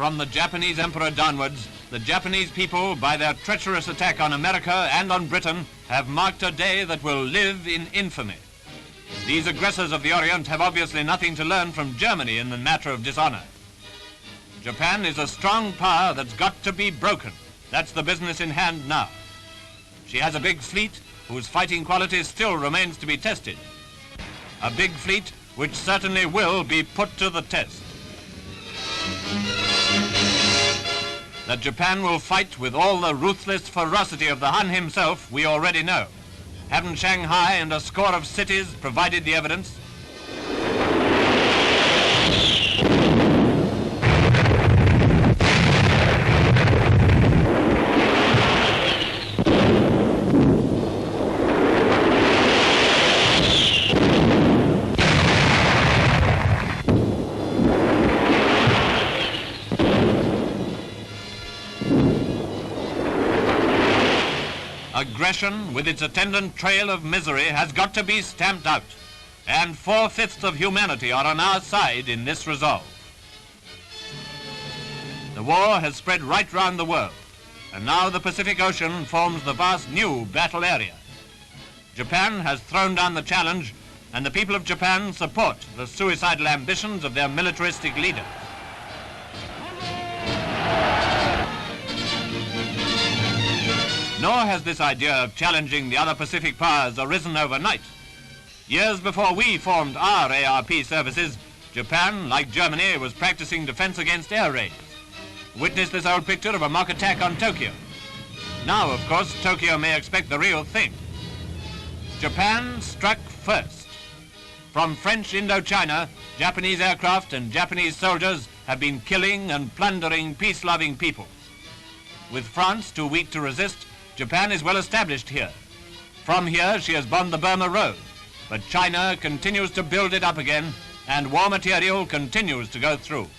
From the Japanese emperor downwards, the Japanese people, by their treacherous attack on America and on Britain, have marked a day that will live in infamy. These aggressors of the Orient have obviously nothing to learn from Germany in the matter of dishonor. Japan is a strong power that's got to be broken. That's the business in hand now. She has a big fleet whose fighting qualities still remains to be tested. A big fleet which certainly will be put to the test. That Japan will fight with all the ruthless ferocity of the Han himself, we already know. Haven't Shanghai and a score of cities provided the evidence? Aggression, with its attendant trail of misery, has got to be stamped out, and 4/5 of humanity are on our side in this resolve. The war has spread right round the world, and now the Pacific Ocean forms the vast new battle area. Japan has thrown down the challenge, and the people of Japan support the suicidal ambitions of their militaristic leader. Nor has this idea of challenging the other Pacific powers arisen overnight. Years before we formed our ARP services, Japan, like Germany, was practicing defense against air raids. Witness this old picture of a mock attack on Tokyo. Now, of course, Tokyo may expect the real thing. Japan struck first. From French Indochina, Japanese aircraft and Japanese soldiers have been killing and plundering peace-loving peoples. With France too weak to resist, Japan is well established here. From here, she has bombed the Burma Road, but China continues to build it up again, and war material continues to go through.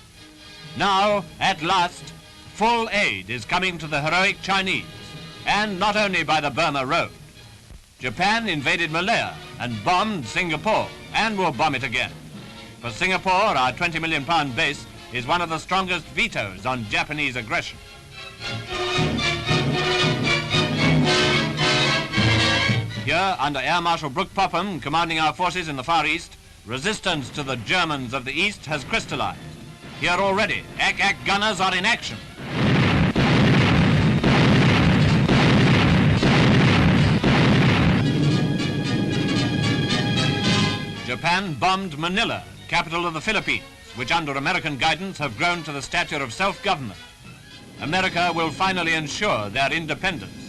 Now, at last, full aid is coming to the heroic Chinese, and not only by the Burma Road. Japan invaded Malaya and bombed Singapore, and will bomb it again. For Singapore, our £20 million base is one of the strongest vetoes on Japanese aggression. Here, under Air Marshal Brooke Popham, commanding our forces in the Far East, resistance to the Germans of the East has crystallized. Here already, Ack gunners are in action. Japan bombed Manila, capital of the Philippines, which under American guidance have grown to the stature of self-government. America will finally ensure their independence.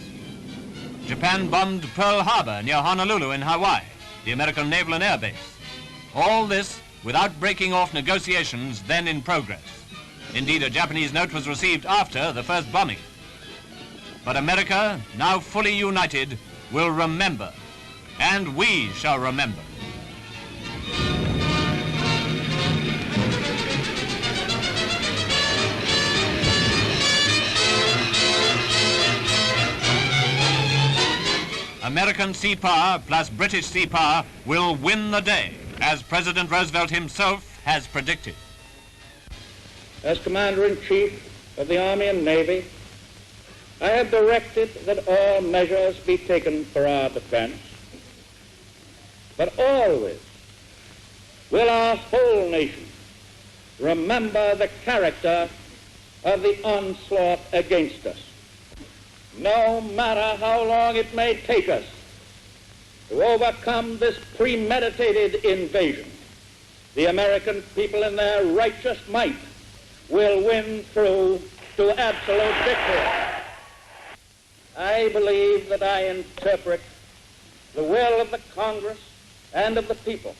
Japan bombed Pearl Harbour near Honolulu in Hawaii, the American Naval and Air Base. All this without breaking off negotiations then in progress. Indeed, a Japanese note was received after the first bombing. But America, now fully united, will remember, and we shall remember. American sea power plus British sea power will win the day, as President Roosevelt himself has predicted. As Commander-in-Chief of the Army and Navy, I have directed that all measures be taken for our defense, but always will our whole nation remember the character of the onslaught against us. No matter how long it may take us to overcome this premeditated invasion, the American people in their righteous might will win through to absolute victory. I believe that I interpret the will of the Congress and of the people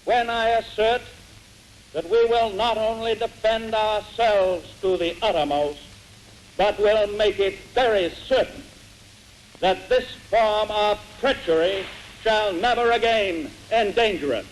when I assert that we will not only defend ourselves to the uttermost, but will make it very certain that this form of treachery shall never again endanger us.